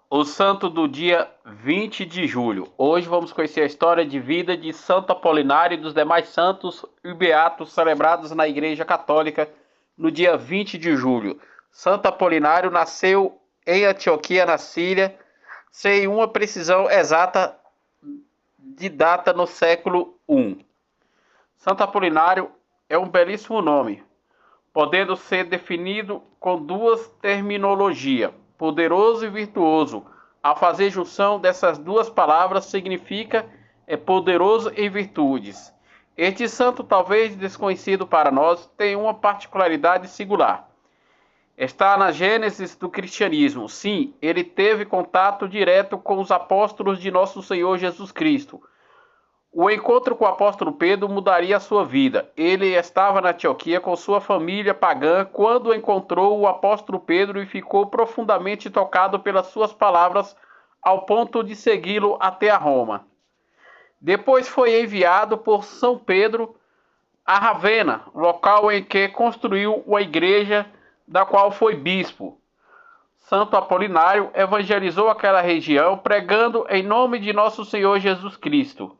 O santo do dia 20 de julho. Hoje vamos conhecer a história de vida de Santo Apolinário e dos demais santos e beatos celebrados na Igreja Católica no dia 20 de julho. Santo Apolinário nasceu em Antioquia, na Síria, sem uma precisão exata de data no século I. Santo Apolinário é um belíssimo nome, podendo ser definido com duas terminologias, poderoso e virtuoso. Ao fazer junção dessas duas palavras, significa poderoso em virtudes. Este santo, talvez desconhecido para nós, tem uma particularidade singular. Está na gênese do cristianismo. Sim, ele teve contato direto com os apóstolos de nosso Senhor Jesus Cristo. O encontro com o apóstolo Pedro mudaria a sua vida. Ele estava na Antioquia com sua família pagã quando encontrou o apóstolo Pedro e ficou profundamente tocado pelas suas palavras ao ponto de segui-lo até a Roma. Depois foi enviado por São Pedro a Ravenna, local em que construiu uma igreja da qual foi bispo. Santo Apolinário evangelizou aquela região pregando em nome de nosso Senhor Jesus Cristo,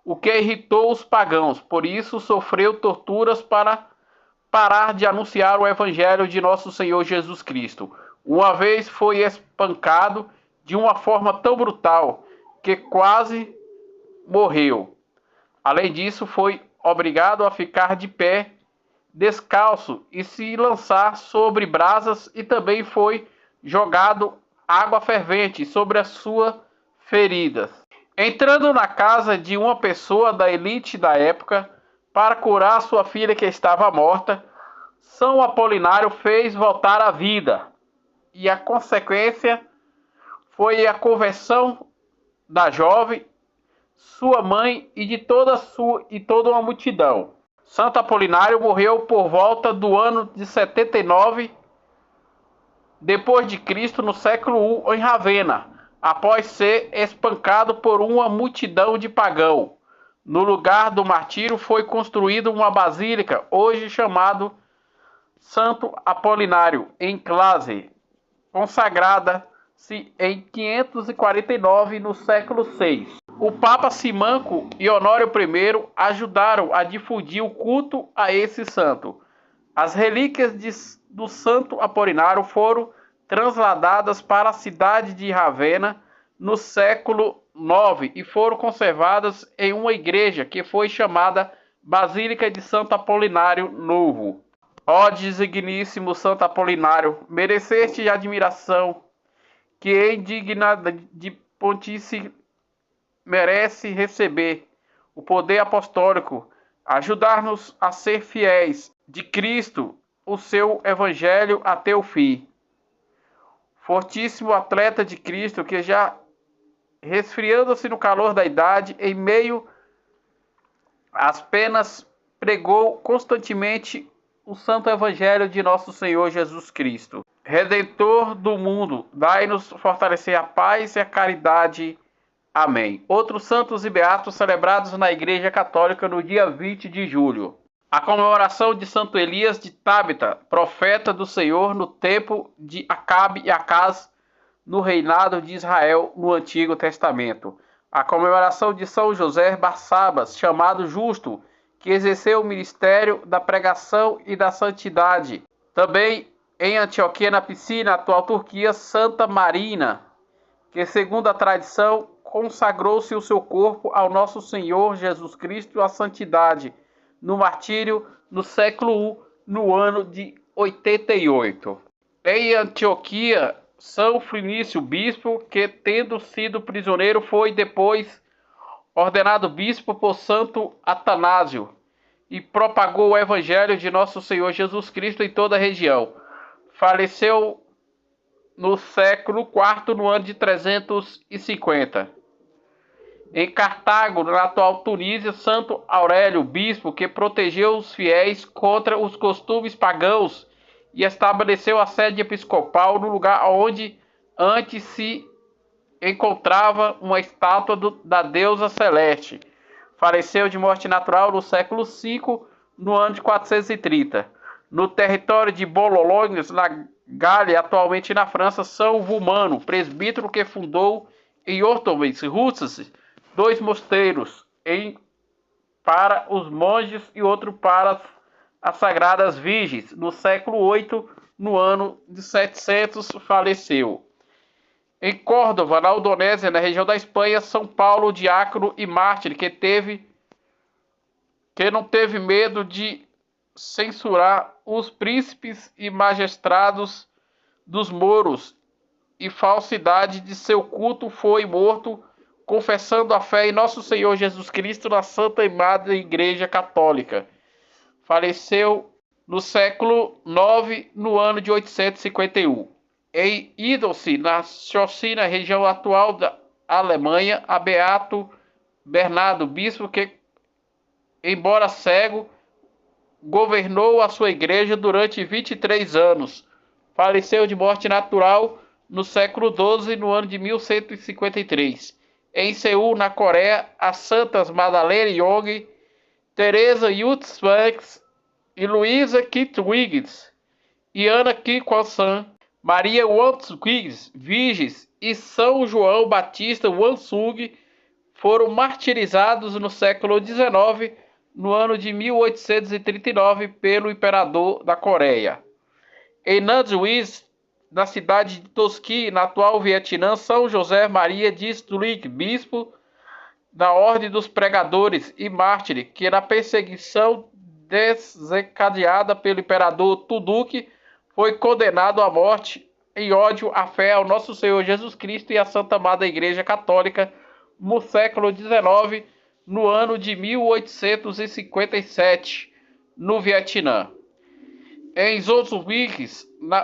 o que irritou os pagãos. Por isso sofreu torturas para parar de anunciar o evangelho de nosso Senhor Jesus Cristo. Uma vez foi espancado de uma forma tão brutal que quase morreu. Além disso, foi obrigado a ficar de pé, descalço, e se lançar sobre brasas, e também foi jogado água fervente sobre as suas feridas. Entrando na casa de uma pessoa da elite da época para curar sua filha que estava morta, São Apolinário fez voltar à vida, e a consequência foi a conversão da jovem, sua mãe e de toda uma multidão. Santo Apolinário morreu por volta do ano de 79 depois de Cristo, no século I, em Ravenna, após ser espancado por uma multidão de pagãos. No lugar do martírio foi construída uma basílica, hoje chamado Santo Apolinário, em Classe, consagrada-se em 549, no século VI. O Papa Simanco e Honório I ajudaram a difundir o culto a esse santo. As relíquias do Santo Apolinário foram transladadas para a cidade de Ravenna no século IX e foram conservadas em uma igreja que foi chamada Basílica de Santo Apolinário Novo. Ó digníssimo Santo Apolinário, mereceste admiração que indigna de pontífice merece receber o poder apostólico, ajudar-nos a ser fiéis de Cristo, o seu evangelho até o fim. Fortíssimo atleta de Cristo, que já resfriando-se no calor da idade, em meio às penas, pregou constantemente o santo evangelho de nosso Senhor Jesus Cristo. Redentor do mundo, dai-nos fortalecer a paz e a caridade. Amém. Outros santos e beatos celebrados na Igreja Católica no dia 20 de julho. A comemoração de Santo Elias de Tabita, profeta do Senhor no tempo de Acabe e Acaz, no reinado de Israel no Antigo Testamento. A comemoração de São José Barsabas, chamado Justo, que exerceu o ministério da pregação e da santidade. Também em Antioquia, na Piscina, atual Turquia, Santa Marina, que segundo a tradição consagrou-se o seu corpo ao nosso Senhor Jesus Cristo à santidade, no martírio no século I, no ano de 88. Em Antioquia, São Finício, bispo, que tendo sido prisioneiro, foi depois ordenado bispo por Santo Atanásio, e propagou o evangelho de nosso Senhor Jesus Cristo em toda a região. Faleceu no século IV, no ano de 350. Em Cartago, na atual Tunísia, Santo Aurélio, bispo, que protegeu os fiéis contra os costumes pagãos e estabeleceu a sede episcopal no lugar onde antes se encontrava uma estátua da deusa celeste. Faleceu de morte natural no século V, no ano de 430. No território de Bolonhas, na Gale, atualmente na França, São Vumano, presbítero que fundou em Orthez-Russas 2 mosteiros, para os monges e outro para as Sagradas Virgens. No século VIII, no ano de 700, faleceu. Em Córdoba, na Indonésia, na região da Espanha, São Paulo, diácono e mártir, que não teve medo de censurar os príncipes e magistrados dos mouros e falsidade de seu culto, foi morto confessando a fé em nosso Senhor Jesus Cristo na Santa e Madre Igreja Católica. Faleceu no século IX, no ano de 851. Em Idolce, na Chocina, região atual da Alemanha, a Beato Bernardo, bispo que, embora cego, governou a sua igreja durante 23 anos. Faleceu de morte natural no século XII, no ano de 1153. Em Seul, na Coreia, as santas Madalena Yong, Teresa Yutswangs e Luisa Kitwigs e Ana Kikwasan, Maria Wanswigs, virgens, e São João Batista Wansung foram martirizados no século XIX, no ano de 1839, pelo imperador da Coreia. Em Nanjuiz, na cidade de Tosqui, na atual Vietnã, São José Maria de Struik, bispo da Ordem dos Pregadores e mártir, que na perseguição desencadeada pelo imperador Tuduk, foi condenado à morte em ódio à fé ao nosso Senhor Jesus Cristo e à Santa Amada Igreja Católica no século XIX, no ano de 1857, no Vietnã. Em Zhongzhou,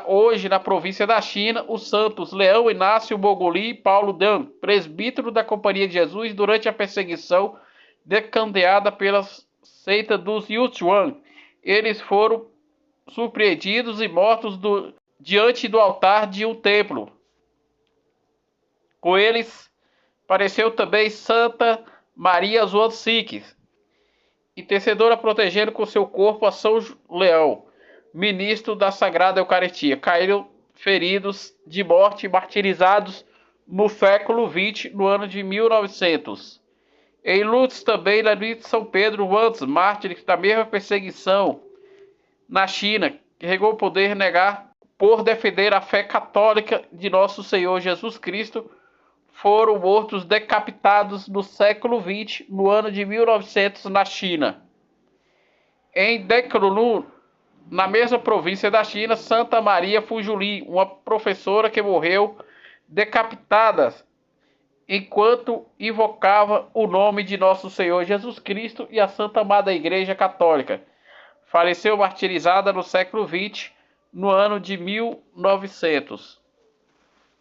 hoje na província da China, os santos Leão Inácio Mogoli e Paulo Dan, presbítero da Companhia de Jesus durante a perseguição desencadeada pela seita dos Yuchuan. Eles foram surpreendidos e mortos diante do altar de um templo. Com eles apareceu também Santa Maria Zuansik, intercedora protegendo com seu corpo a São Leão, ministro da Sagrada Eucaristia. Caíram feridos de morte e martirizados no século XX, no ano de 1900. Em Lutz também, na ilha de São Pedro Wans, mártir da mesma perseguição na China, que regou o poder negar por defender a fé católica de nosso Senhor Jesus Cristo, foram mortos decapitados no século XX, no ano de 1900, na China. Em Dekrunu, na mesma província da China, Santa Maria Fujuli, uma professora que morreu decapitada enquanto invocava o nome de nosso Senhor Jesus Cristo e a Santa Amada Igreja Católica. Faleceu martirizada no século XX, no ano de 1900.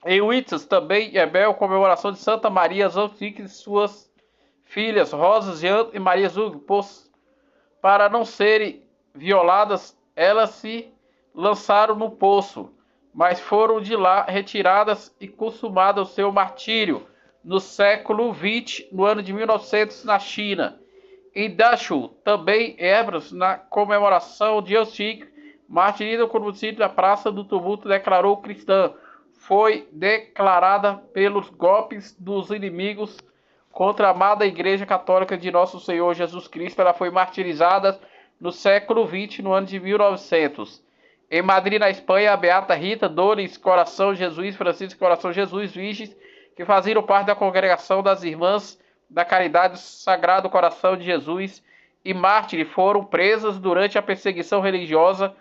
Em Witzes, também em Ebel, comemoração de Santa Maria Zofique e suas filhas Rosa, Jean e Maria Zug, para não serem violadas, elas se lançaram no poço, mas foram de lá retiradas e consumado o seu martírio no século XX, no ano de 1900, na China. Em Dachau, também Ebros, na comemoração de Eustick, martírio conduzido da Praça do Tumulto, declarou cristã. Foi declarada pelos golpes dos inimigos contra a amada Igreja Católica de Nosso Senhor Jesus Cristo. Ela foi martirizada no século XX, no ano de 1900. Em Madrid, na Espanha, a Beata Rita Dores Coração Jesus, Francisco Coração Jesus, virgens, que faziam parte da congregação das Irmãs da Caridade do Sagrado Coração de Jesus e mártires, foram presas durante a perseguição religiosa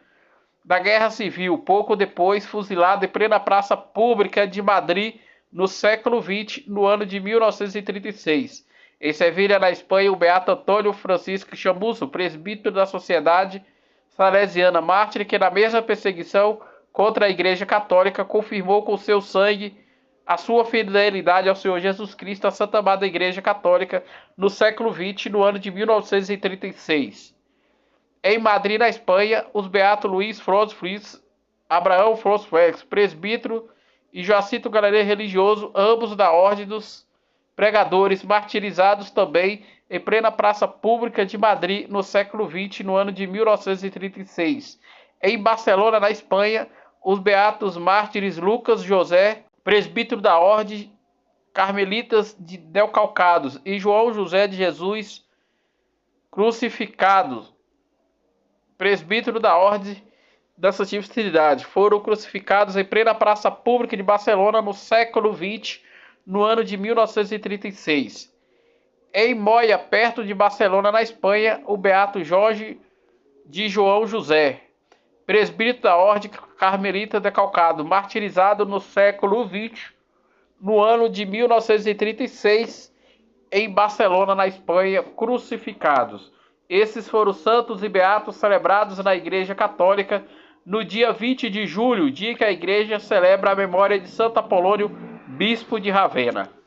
da Guerra Civil, pouco depois fuzilado em plena praça pública de Madrid no século XX, no ano de 1936. Em Sevilha, na Espanha, o beato Antônio Francisco Chamusso, presbítero da Sociedade Salesiana, mártir que na mesma perseguição contra a Igreja Católica confirmou com seu sangue a sua fidelidade ao Senhor Jesus Cristo, a Santa Amada Igreja Católica, no século XX, no ano de 1936. Em Madrid, na Espanha, os beatos Luís Fros Fritz, Abraão Fros Félix, presbítero, e Jacinto Galeria Religioso, ambos da Ordem dos Pregadores, martirizados também em plena praça pública de Madrid, no século XX, no ano de 1936. Em Barcelona, na Espanha, os beatos mártires Lucas José, presbítero da Ordem Carmelitas de Delcalcados, e João José de Jesus, crucificados, presbítero da Ordem da Santíssima Trindade, foram crucificados em plena praça pública de Barcelona no século XX, no ano de 1936. Em Moia, perto de Barcelona, na Espanha, o beato Jorge de João José, presbítero da Ordem Carmelita Decalcado, martirizado no século XX, no ano de 1936, em Barcelona, na Espanha, crucificados. Esses foram os santos e beatos celebrados na Igreja Católica no dia 20 de julho, dia que a Igreja celebra a memória de Santo Apolônio, bispo de Ravenna.